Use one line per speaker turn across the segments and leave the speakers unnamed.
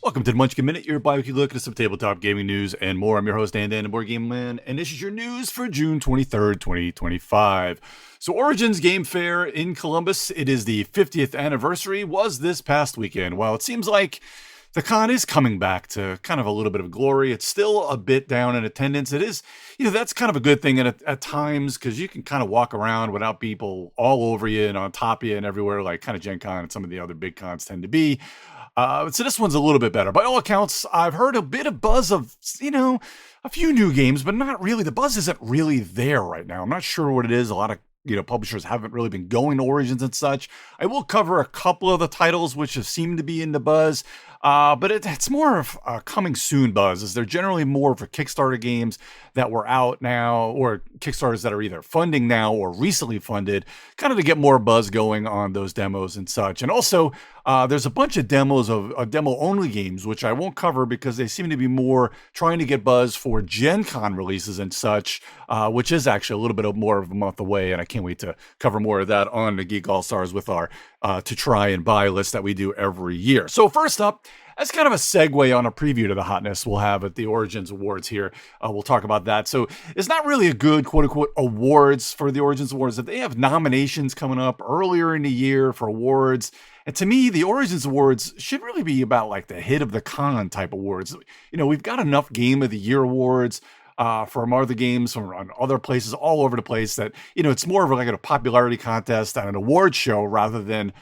Welcome to the Munchkin Minute, your bi-weekly look at some tabletop gaming news and more. I'm your host, Dan Dan, Board Game Man, and this is your news for June 23rd, 2025. So Origins Game Fair in Columbus, it is the 50th anniversary, was this past weekend. While it seems like the con is coming back to kind of a little bit of glory, it's still a bit down in attendance. It is, that's kind of a good thing at times because you can kind of walk around without people all over you and on top of you and everywhere, like kind of Gen Con and some of the other big cons tend to be. So this one's a little bit better. By all accounts, I've heard a bit of buzz of, a few new games, but not really. The buzz isn't really there right now. I'm not sure what it is. A lot of, publishers haven't really been going to Origins and such. I will cover a couple of the titles which have seemed to be in the buzz. But it's more of a coming soon buzz, as they're generally more for Kickstarter games that were out now, or Kickstarters that are either funding now or recently funded, kind of to get more buzz going on those demos and such. And also, there's a bunch of demos of demo-only games, which I won't cover because they seem to be more trying to get buzz for Gen Con releases and such, which is actually a little bit more of a month away, and I can't wait to cover more of that on the Geek All-Stars with our to try and buy list that we do every year. So first up, as kind of a segue on a preview to the hotness we'll have at the Origins Awards here. We'll talk about that. So it's not really a good quote-unquote awards for the Origins Awards. That they have nominations coming up earlier in the year for awards. And to me, the Origins Awards should really be about like the hit of the con type awards. We've got enough Game of the Year awards from other games from other places all over the place that, it's more of like a popularity contest and an award show rather than,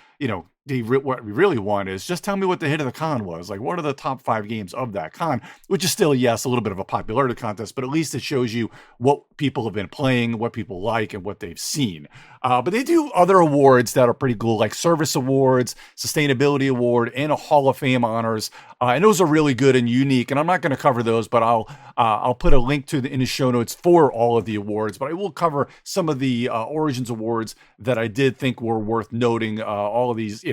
what we really want is just tell me what the hit of the con was. Like, what are the top 5 games of that con? Which is still, yes, a little bit of a popularity contest, but at least it shows you what people have been playing, what people like, and what they've seen. But they do other awards that are pretty cool, like Service Awards, Sustainability Award, and a Hall of Fame honors. And those are really good and unique. And I'm not going to cover those, but I'll put a link in the show notes for all of the awards. But I will cover some of the Origins Awards that I did think were worth noting. All of these,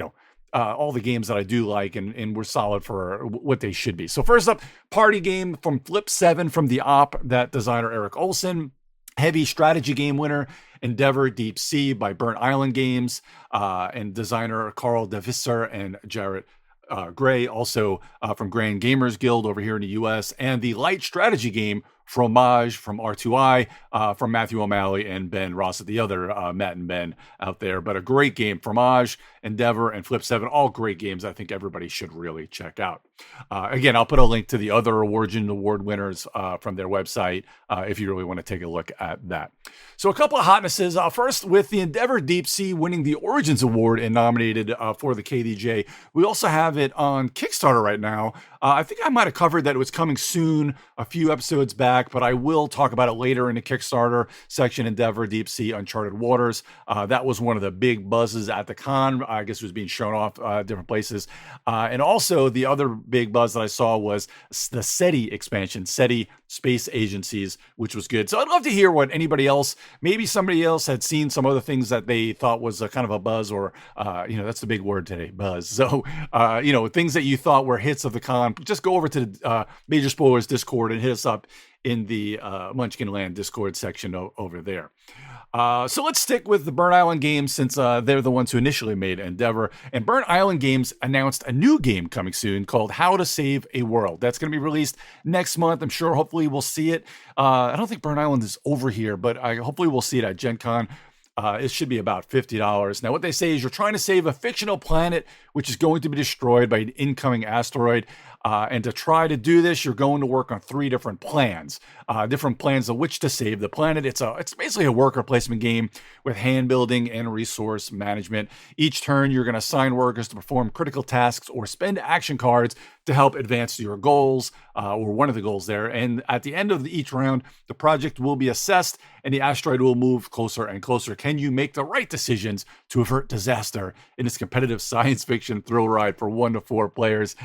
all the games that I do like and were solid for what they should be. So first up, party game from Flip 7 from the Op, that designer Eric Olsen. Heavy strategy game winner, Endeavor Deep Sea by Burnt Island Games, and designer Carl de Visser and Jarratt Gray, also from Grand Gamers Guild over here in the US, and the light strategy game Fromage from R2I, from Matthew O'Malley and Ben Rosset, the other Matt and Ben out there. But a great game. Fromage, Endeavor, and Flip 7, all great games I think everybody should really check out. Again, I'll put a link to the other Origin Award winners from their website if you really want to take a look at that. So a couple of hotnesses. First, with the Endeavor Deep Sea winning the Origins Award and nominated for the KTBG, we also have it on Kickstarter right now. I think I might have covered that it was coming soon a few episodes back, but I will talk about it later in the Kickstarter section. Endeavor Deep Sea Uncharted Waters. That was one of the big buzzes at the con. I guess it was being shown off different places. And also the other big buzz that I saw was the SETI expansion, SETI Space Agencies, which was good. So I'd love to hear what anybody else, maybe somebody else had seen some other things that they thought was a kind of a buzz, or, that's the big word today, buzz. So, things that you thought were hits of the con, just go over to the Major Spoilers Discord and hit us up in the Munchkin Land Discord section over there. So let's stick with the Burnt Island Games, since they're the ones who initially made Endeavor. And Burnt Island Games announced a new game coming soon called How to Save a World. That's going to be released next month. I'm sure hopefully we'll see it. I don't think Burnt Island is over here, but hopefully we'll see it at Gen Con. It should be about $50. Now, what they say is you're trying to save a fictional planet which is going to be destroyed by an incoming asteroid. And to try to do this, you're going to work on 3 different plans of which to save the planet. It's basically a worker placement game with hand building and resource management. Each turn, you're going to assign workers to perform critical tasks or spend action cards to help advance your goals, or one of the goals there. And at the end of each round, the project will be assessed and the asteroid will move closer and closer. Can you make the right decisions to avert disaster in this competitive science fiction thrill ride for 1 to 4 players?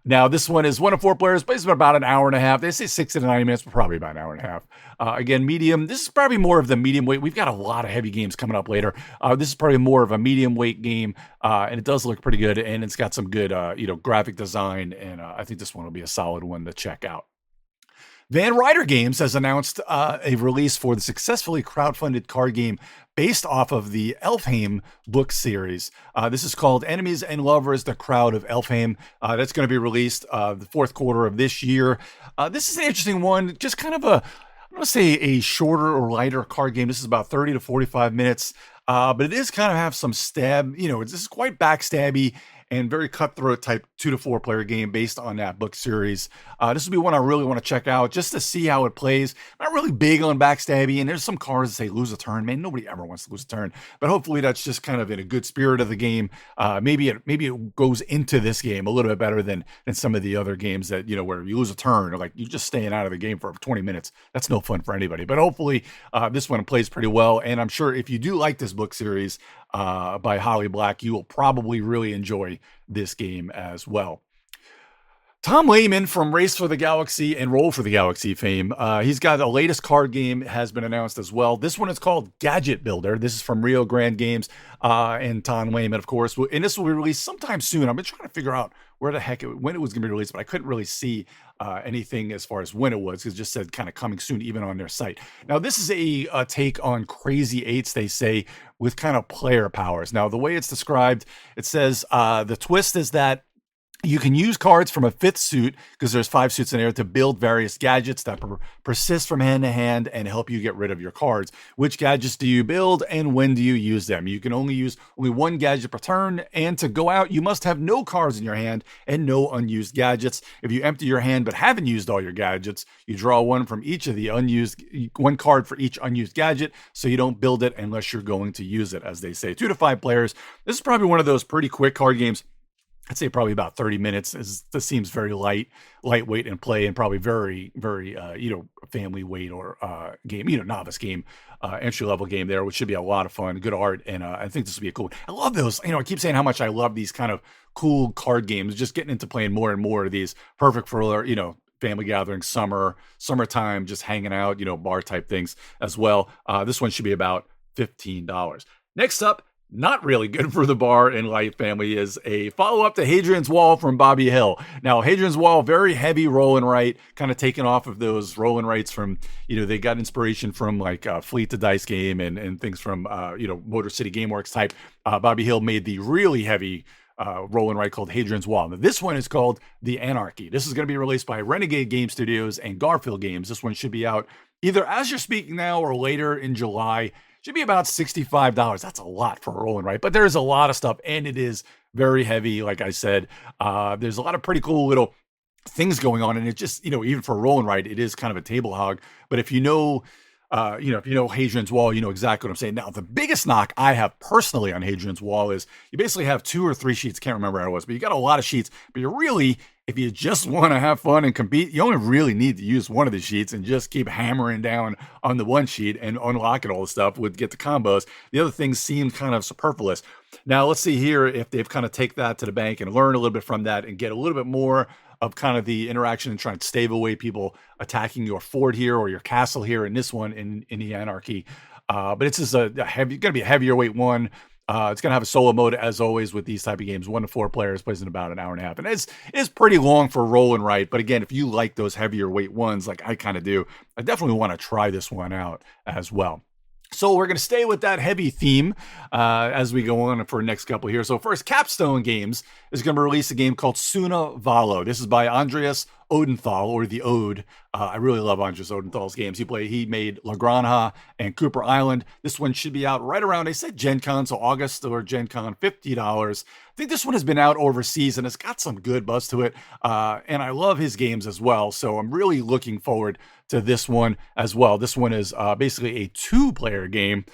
Now, this one is 1 to 4 players, but it's about an hour and a half. They say 60 to 90 minutes, but probably about an hour and a half. Again, medium. This is probably more of the medium weight. We've got a lot of heavy games coming up later. This is probably more of a medium weight game, and it does look pretty good, and it's got some good, graphic design, and I think this one will be a solid one to check out. Van Ryder Games has announced a release for the successfully crowdfunded card game based off of the Elfhame book series. This is called Enemies and Lovers, the Crown of Elfhame. That's going to be released the fourth quarter of this year. This is an interesting one, just kind of I'm going to say a shorter or lighter card game. This is about 30 to 45 minutes, but it is kind of have some stab, this is quite backstabby and very cutthroat type 2 to 4 player game based on that book series. This will be one I really want to check out just to see how it plays. I'm not really big on backstabby, and there's some cards that say lose a turn. Man, nobody ever wants to lose a turn, but hopefully that's just kind of in a good spirit of the game. Maybe it goes into this game a little bit better than some of the other games that, where you lose a turn or like you're just staying out of the game for 20 minutes. That's no fun for anybody, but hopefully this one plays pretty well. And I'm sure if you do like this book series by Holly Black, you will probably really enjoy this game as well. Tom Lehman from Race for the Galaxy and Roll for the Galaxy fame, he's got the latest card game has been announced as well. This one is called Gadget Builder. This is from Rio Grande Games and Tom Lehman, of course. And this will be released sometime soon. I've been trying to figure out when it was going to be released, but I couldn't really see anything as far as when it was, because it just said kind of coming soon, even on their site. Now, this is a take on Crazy Eights, they say, with kind of player powers. Now, the way it's described, it says the twist is that you can use cards from a fifth suit, because there's 5 suits in there, to build various gadgets that persist from hand to hand and help you get rid of your cards. Which gadgets do you build and when do you use them? You can only use one gadget per turn, and to go out, you must have no cards in your hand and no unused gadgets. If you empty your hand but haven't used all your gadgets, you draw one from each of the one card for each unused gadget, so you don't build it unless you're going to use it, as they say. 2 to 5 players. This is probably one of those pretty quick card games. I'd say probably about 30 minutes. This seems very lightweight in play, and probably very, very, family weight or game, novice game, entry level game there, which should be a lot of fun, good art. And I think this will be a cool one. I love those. I keep saying how much I love these kind of cool card games, just getting into playing more and more of these, perfect for, family gatherings, summertime, just hanging out, bar type things as well. This one should be about $15. Next up, not really good for the bar and light family, is a follow-up to Hadrian's Wall from Bobby Hill. Now, Hadrian's Wall, very heavy roll and write, kind of taken off of those roll and writes from, they got inspiration from like Fleet the Dice game and things from, Motor City Gameworks type. Bobby Hill made the really heavy roll and write called Hadrian's Wall. Now, this one is called The Anarchy. This is going to be released by Renegade Game Studios and Garfield Games. This one should be out either as you're speaking now or later in July. Should be about $65. That's a lot for a roll and write, but there's a lot of stuff, and it is very heavy. Like I said, there's a lot of pretty cool little things going on, and it just, even for a roll and write, it is kind of a table hog. But if if you know Hadrian's Wall, you know exactly what I'm saying. Now, the biggest knock I have personally on Hadrian's Wall is you basically have 2 or 3 sheets. Can't remember how it was, but you got a lot of sheets. But you really, if you just want to have fun and compete, you only really need to use one of the sheets and just keep hammering down on the one sheet and unlocking all the stuff would get the combos. The other things seem kind of superfluous. Now, let's see here if they've kind of take that to the bank and learn a little bit from that and get a little bit more of kind of the interaction and trying to stave away people attacking your fort here or your castle here in this one in the Anarchy. But it's just going to be a heavier weight one. It's going to have a solo mode, as always, with these type of games. 1 to 4 players, plays in about an hour and a half. And it's pretty long for roll and write. But again, if you like those heavier weight ones, like I kind of do, I definitely want to try this one out as well. So we're going to stay with that heavy theme as we go on for the next couple here. So first, Capstone Games is going to release a game called Suna Valo. This is by Andreas Odenthal, or the Ode. I really love Andreas Odenthal's games. He made La Granja and Cooper Island. This one should be out right around, they said Gen Con, so August or Gen Con, $50. I think this one has been out overseas and it's got some good buzz to it. And I love his games as well. So I'm really looking forward to this one as well. This one is basically a 2-player game.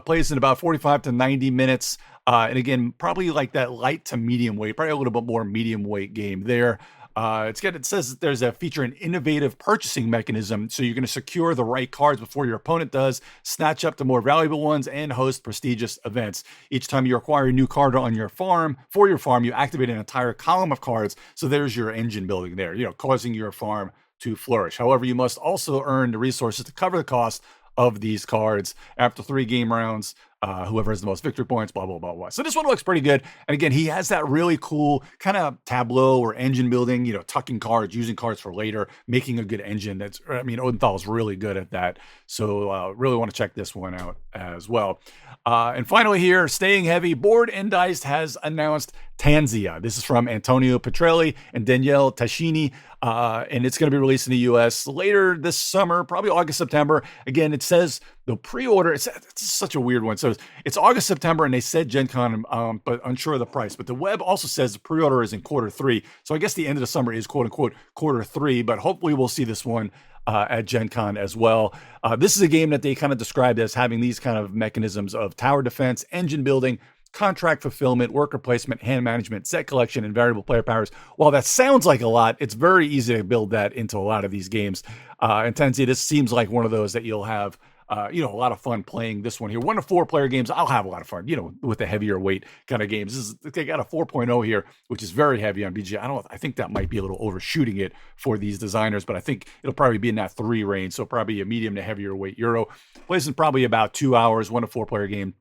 Plays in about 45 to 90 minutes. And again, probably like that light to medium weight, probably a little bit more medium weight game there. It says that there's a feature an innovative purchasing mechanism, so you're going to secure the right cards before your opponent does, snatch up the more valuable ones, and host prestigious events. Each time you acquire a new card on your farm, you activate an entire column of cards. So there's your engine building there, causing your farm to flourish. However, you must also earn the resources to cover the cost of these cards. After 3 game rounds, whoever has the most victory points, blah, blah, blah, blah. So this one looks pretty good. And again, he has that really cool kind of tableau or engine building, tucking cards, using cards for later, making a good engine. Odenthal is really good at that. So really want to check this one out as well. And finally here, staying heavy, Board and Dice has announced Tanzia. This is from Antonio Petrelli and Danielle Tascini. And it's going to be released in the US later this summer, probably August, September. Again, it says the pre-order, it's such a weird one. So it's August, September, and they said Gen Con, but unsure of the price. But the web also says the pre-order is in Q3. So I guess the end of the summer is quote unquote Q3, but hopefully we'll see this one at Gen Con as well. This is a game that they kind of described as having these kind of mechanisms of tower defense, engine building, contract fulfillment, worker placement, hand management, set collection, and variable player powers. While that sounds like a lot, it's very easy to build that into a lot of these games. And Tenzia, this seems like one of those that you'll have a lot of fun playing this one here. 1 to 4 player games, I'll have a lot of fun, with the heavier weight kind of games. They got a 4.0 here, which is very heavy on BGA. I think that might be a little overshooting it for these designers, but I think it'll probably be in that 3 range. So probably a medium to heavier weight Euro. Plays in probably about 2 hours, 1 to 4 player game.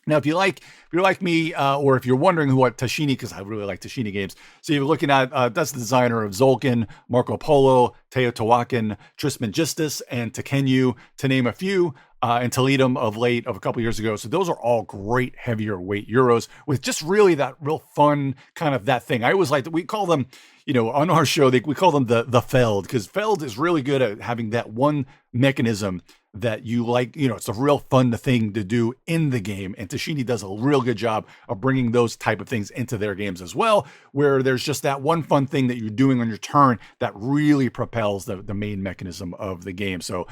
Now, if you're like me, or if you're wondering what Tascini, because I really like Tascini games, so you're looking at, that's the designer of Zolkin, Marco Polo, Teotihuacan, Trismegistus, and Tekenyu, to name a few, and Toledum of late, of a couple years ago. So those are all great heavier weight Euros with just really that real fun kind of that thing. I always like that. We call them, on our show, we call them the Feld, because Feld is really good at having that one mechanism that you like, it's a real fun thing to do in the game. And Tascini does a real good job of bringing those type of things into their games as well, where there's just that one fun thing that you're doing on your turn that really propels the main mechanism of the game. So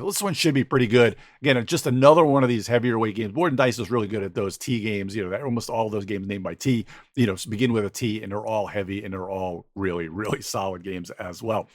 this one should be pretty good. Again, just another one of these heavier weight games. Board and Dice is really good at those T games. Almost all those games named by T, begin with a T, and they're all heavy and they're all really, really solid games as well.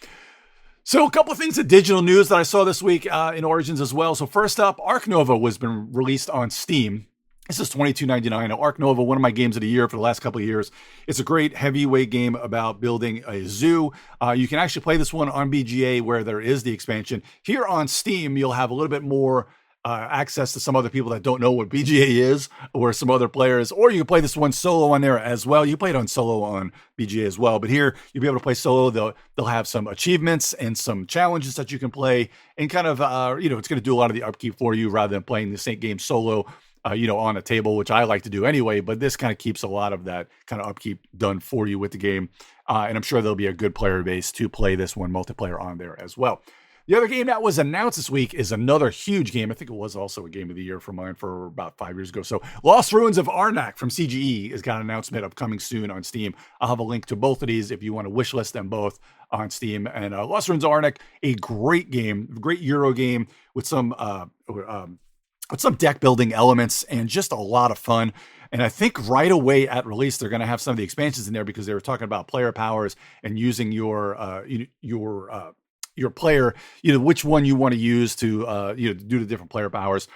So a couple of things of digital news that I saw this week in Origins as well. So first up, Ark Nova was been released on Steam. This is $22.99. Now, Ark Nova, one of my games of the year for the last couple of years. It's a great heavyweight game about building a zoo. You can actually play this one on BGA where there is the expansion. Here on Steam, you'll have a little bit more access to some other people that don't know what BGA is, or some other players, or you can play this one solo on there as well. You played on solo on BGA as well, but here you'll be able to play solo. They'll have some achievements and some challenges that you can play, and kind of it's going to do a lot of the upkeep for you rather than playing the same game solo on a table, which I like to do anyway. But this kind of keeps a lot of that kind of upkeep done for you with the game, and I'm sure there'll be a good player base to play this one multiplayer on there as well. The other game that was announced this week is another huge game. I think it was also a game of the year for mine for about 5 years ago. So Lost Ruins of Arnak from CGE has got an announcement upcoming soon on Steam. I'll have a link to both of these if you want to wishlist them both on Steam. And Lost Ruins of Arnak, a great game, great Euro game with some deck building elements and just a lot of fun. And I think right away at release, they're going to have some of the expansions in there, because they were talking about player powers and using your player, which one you want to use to, do the different player powers.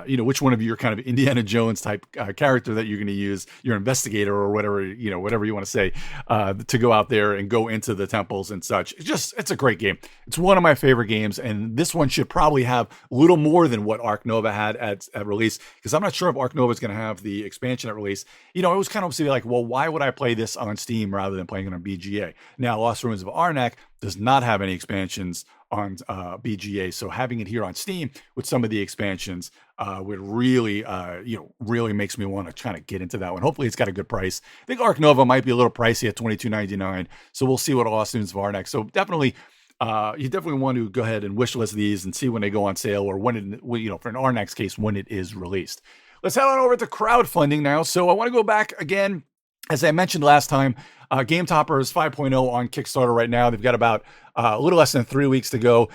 Which one of your kind of Indiana Jones type character that you're going to use, your investigator or whatever you want to say, to go out there and go into the temples and such. It's a great game. It's one of my favorite games, and this one should probably have a little more than what Ark Nova had at release, because I'm not sure if Ark Nova is going to have the expansion at release. It was kind of like, well, why would I play this on Steam rather than playing it on BGA? Now, Lost Ruins of Arnak does not have any expansions on BGA, so having it here on Steam with some of the expansions would really, really makes me want to kind of get into that one. Hopefully, it's got a good price. I think Ark Nova might be a little pricey at $22.99, so we'll see what Lost Ruins of Arnak. So definitely, you definitely want to go ahead and wish list these and see when they go on sale, or when for an Arnak's case, when it is released. Let's head on over to crowdfunding now. So I want to go back again. As I mentioned last time, Game Toppers 5.0 on Kickstarter right now. They've got about a little less than 3 weeks to go.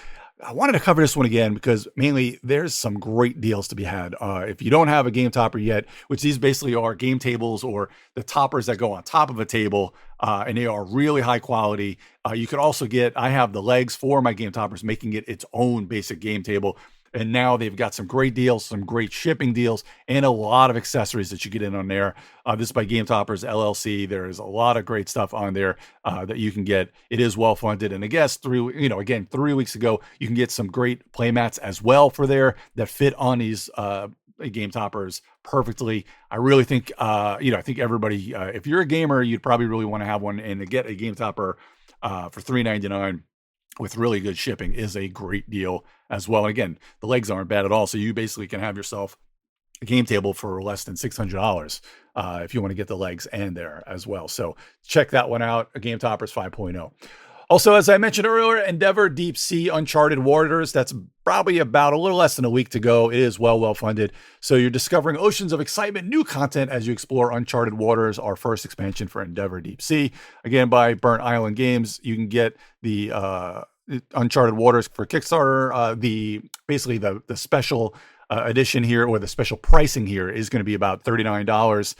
I wanted to cover this one again because mainly there's some great deals to be had. If you don't have a Game Topper yet, which these basically are game tables or the toppers that go on top of a table, and they are really high quality. You could also I have the legs for my Game Toppers, making it its own basic game table. And now they've got some great deals, some great shipping deals, and a lot of accessories that you get in on there. This is by Game Toppers LLC. There's a lot of great stuff on there that you can get. It is well funded. And I guess 3 weeks ago, you can get some great playmats as well for there that fit on these game toppers perfectly. I really think, I think everybody, if you're a gamer, you'd probably really want to have one, and to get a game topper for $3.99 with really good shipping is a great deal as well. And again, the legs aren't bad at all. So you basically can have yourself a game table for less than $600 if you want to get the legs and there as well. So check that one out. A Game Toppers 5.0. Also, as I mentioned earlier, Endeavor Deep Sea Uncharted Waters. That's probably about a little less than a week to go. It is well funded. So you're discovering oceans of excitement, new content as you explore Uncharted Waters, our first expansion for Endeavor Deep Sea. Again, by Burnt Island Games. You can get the Uncharted Waters for Kickstarter. The special edition here, or the special pricing here, is going to be about $39.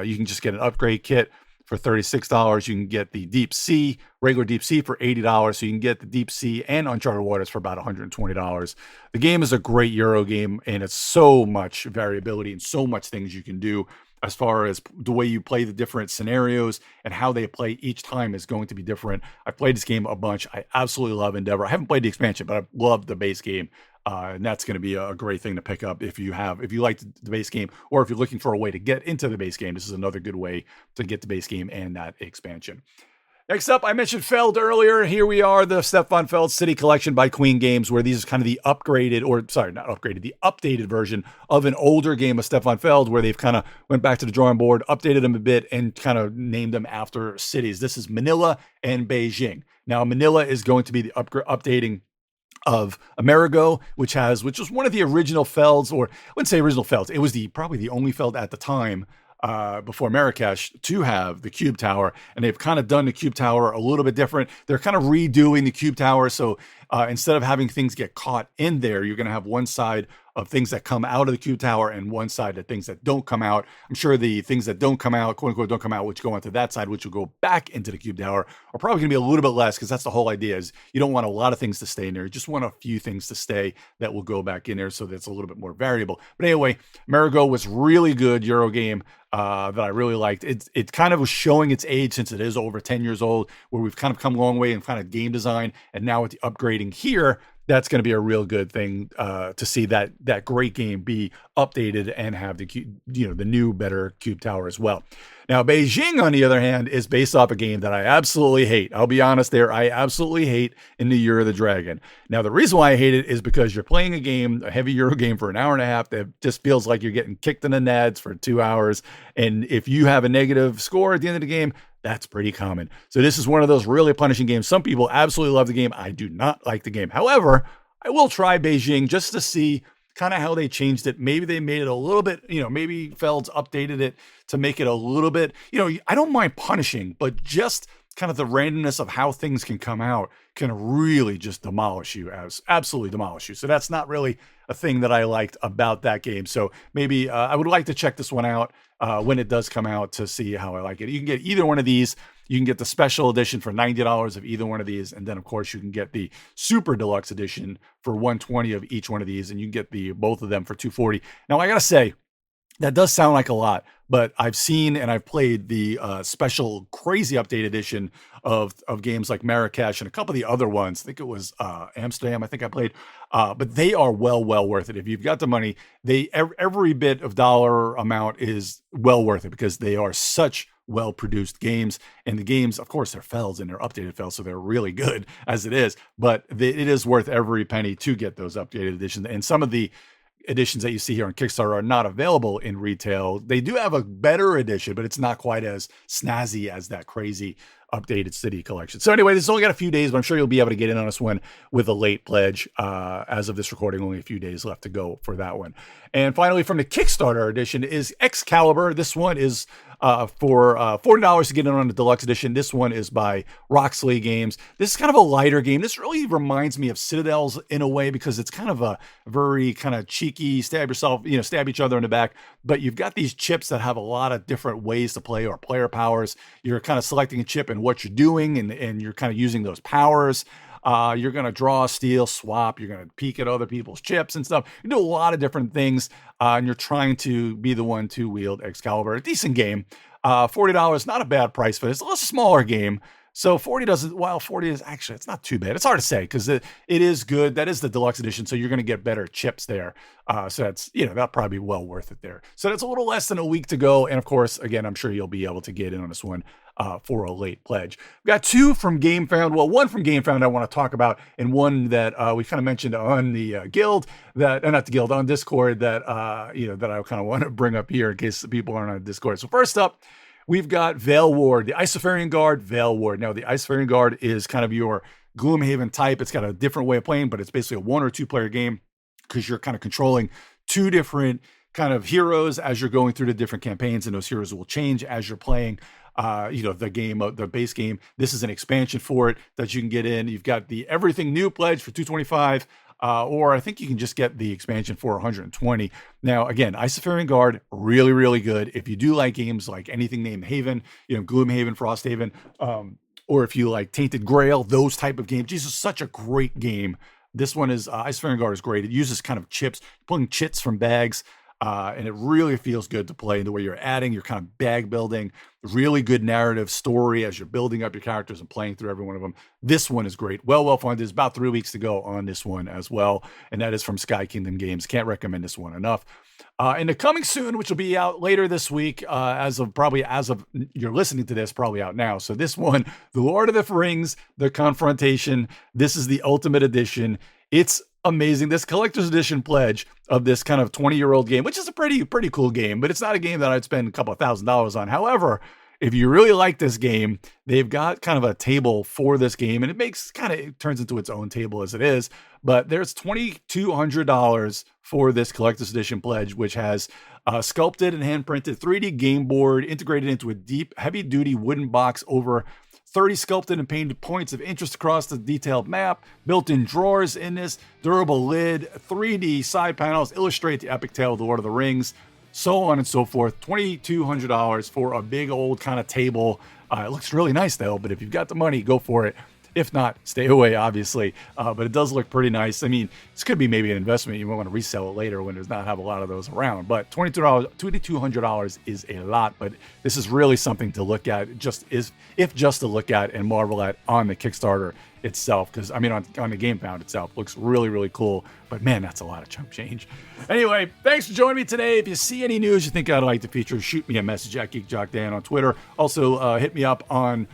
You can just get an upgrade kit for $36. You can get the Deep Sea, regular Deep Sea, for $80. So you can get the Deep Sea and Uncharted Waters for about $120. The game is a great Euro game, and it's so much variability and so much things you can do as far as the way you play the different scenarios and how they play each time is going to be different. I've played this game a bunch. I absolutely love Endeavor. I haven't played the expansion, but I love the base game. And that's going to be a great thing to pick up if you like the base game, or if you're looking for a way to get into the base game. This is another good way to get the base game and that expansion. Next up, I mentioned Feld earlier. Here we are, the Stefan Feld City Collection by Queen Games, where these are kind of the the updated version of an older game of Stefan Feld, where they've kind of went back to the drawing board, updated them a bit, and kind of named them after cities. This is Manila and Beijing. Now, Manila is going to be the updating of Amerigo, which was one of the original Felds, or I wouldn't say original Felds. It was probably the only Feld at the time, before Marrakesh, to have the Cube Tower, and they've kind of done the Cube Tower a little bit different. They're kind of redoing the Cube Tower, so instead of having things get caught in there, you're going to have one side of things that come out of the Cube Tower and one side of things that don't come out. I'm sure the things that don't come out, quote unquote, don't come out, which go onto that side, which will go back into the Cube Tower, are probably going to be a little bit less, because that's the whole idea, is you don't want a lot of things to stay in there. You just want a few things to stay that will go back in there, so that's a little bit more variable. But anyway, Marigo was really good Euro game that I really liked. It kind of was showing its age, since it is over 10 years old, where we've kind of come a long way in kind of game design, and now with the upgrading here, that's going to be a real good thing to see that great game be updated and have the new better Cube Tower as well. Now, Beijing, on the other hand, is based off a game that I absolutely hate. I'll be honest there. I absolutely hate In the Year of the Dragon. Now, the reason why I hate it is because you're playing a heavy Euro game for an hour and a half that just feels like you're getting kicked in the nads for 2 hours. And if you have a negative score at the end of the game, that's pretty common. So this is one of those really punishing games. Some people absolutely love the game. I do not like the game. However, I will try Beijing just to see kind of how they changed it. Maybe they made it a little bit, maybe Feld's updated it to make it a little bit, I don't mind punishing, but just kind of the randomness of how things can come out can really just absolutely demolish you. So that's not really a thing that I liked about that game. So maybe I would like to check this one out when it does come out to see how I like it. You can get either one of these. You can get the special edition for $90 of either one of these. And then, of course, you can get the super deluxe edition for $120 of each one of these. And you can get both of them for $240. Now, I got to say, that does sound like a lot, but I've seen and I've played the special crazy update edition of games like Marrakesh and a couple of the other ones. I think it was Amsterdam, I think I played. But they are well worth it. If you've got the money, every bit of dollar amount is well worth it, because they are such well-produced games. And the games, of course, they're Felds and they're updated Felds, so they're really good as it is. But it is worth every penny to get those updated editions. And some of the editions that you see here on Kickstarter are not available in retail. They do have a better edition, but it's not quite as snazzy as that crazy updated City collection. So anyway, this has only got a few days, but I'm sure you'll be able to get in on this one with a late pledge. As of this recording, only a few days left to go for that one. And finally, from the Kickstarter edition is Excalibur. This one is for $40 to get in on the deluxe edition. This one is by Roxley Games. This is kind of a lighter game. This really reminds me of Citadels in a way, because it's kind of a very kind of cheeky, stab each other in the back. But you've got these chips that have a lot of different ways to play, or player powers. You're kind of selecting a chip and what you're doing, and you're kind of using those powers. You're going to draw, steal, swap. You're going to peek at other people's chips and stuff. You do a lot of different things, and you're trying to be the one to wield Excalibur. A decent game. $40, not a bad price for this. It's a little smaller game So 40 doesn't, while 40 is actually, it's not too bad. It's hard to say because it is good. That is the deluxe edition. So you're going to get better chips there. So that's, that'll probably be well worth it there. So that's a little less than a week to go. And of course, again, I'm sure you'll be able to get in on this one for a late pledge. We got two from GameFound. Well, one from GameFound I want to talk about, and one that we kind of mentioned on the guild that, not the guild, on Discord that, that I kind of want to bring up here in case the people aren't on Discord. So first up, we've got Veil Ward, the Isofarian Guard, Veil Ward. Now, the Isofarian Guard is kind of your Gloomhaven type. It's got a different way of playing, but it's basically a 1 or 2 player game because you're kind of controlling 2 different kind of heroes as you're going through the different campaigns, and those heroes will change as you're playing the game, the base game. This is an expansion for it that you can get in. You've got the Everything New pledge for $225. Or I think you can just get the expansion for 120. Now, again, Isofarian Guard, really, really good. If you do like games like anything named Haven, Gloomhaven, Frosthaven, or if you like Tainted Grail, those type of games, this is such a great game. This one is, Isofarian Guard is great. It uses kind of chips, pulling chits from bags, and it really feels good to play. The way you're adding, you're kind of bag building, really good narrative story as you're building up your characters and playing through every one of them. This one is great. Well funded. There's about 3 weeks to go on this one as well. And that is from Sky Kingdom Games. Can't recommend this one enough. And the coming soon, which will be out later this week, as of you're listening to this, probably out now. So this one, The Lord of the Rings, The Confrontation. This is the Ultimate Edition. It's amazing. This collector's edition pledge of this kind of 20-year-old game, which is a pretty cool game, but it's not a game that I'd spend a couple of $1,000s on. However, if you really like this game, they've got kind of a table for this game, and it turns into its own table as it is. But there's $2,200 for this collector's edition pledge, which has sculpted and hand-printed 3D game board integrated into a deep, heavy-duty wooden box over 30 sculpted and painted points of interest across the detailed map, built-in drawers in this, durable lid, 3D side panels illustrate the epic tale of the Lord of the Rings, so on and so forth. $2,200 for a big old kind of table. It looks really nice though, but if you've got the money, go for it. If not, stay away, obviously. But it does look pretty nice. I mean, this could be maybe an investment. You might want to resell it later when there's not have a lot of those around. But $2,200 is a lot. But this is really something to look at, just to look at and marvel at on the Kickstarter itself. Because, on the GameFound itself, looks really, really cool. But man, that's a lot of chump change. Anyway, thanks for joining me today. If you see any news you think I'd like to feature, shoot me a message at GeekJockDan on Twitter. Also, hit me up on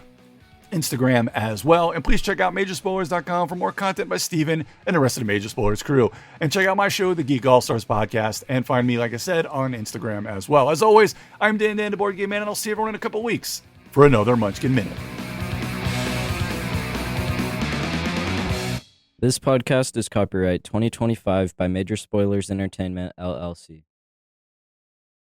Instagram as well. And please check out Majorspoilers.com for more content by Steven and the rest of the Major Spoilers crew. And check out my show, the Geek All-Stars Podcast, and find me, like I said, on Instagram as well. As always, I'm Dan, the Board Game Man, and I'll see everyone in a couple weeks for another Munchkin Minute.
This podcast is copyright 2025 by Major Spoilers Entertainment, LLC.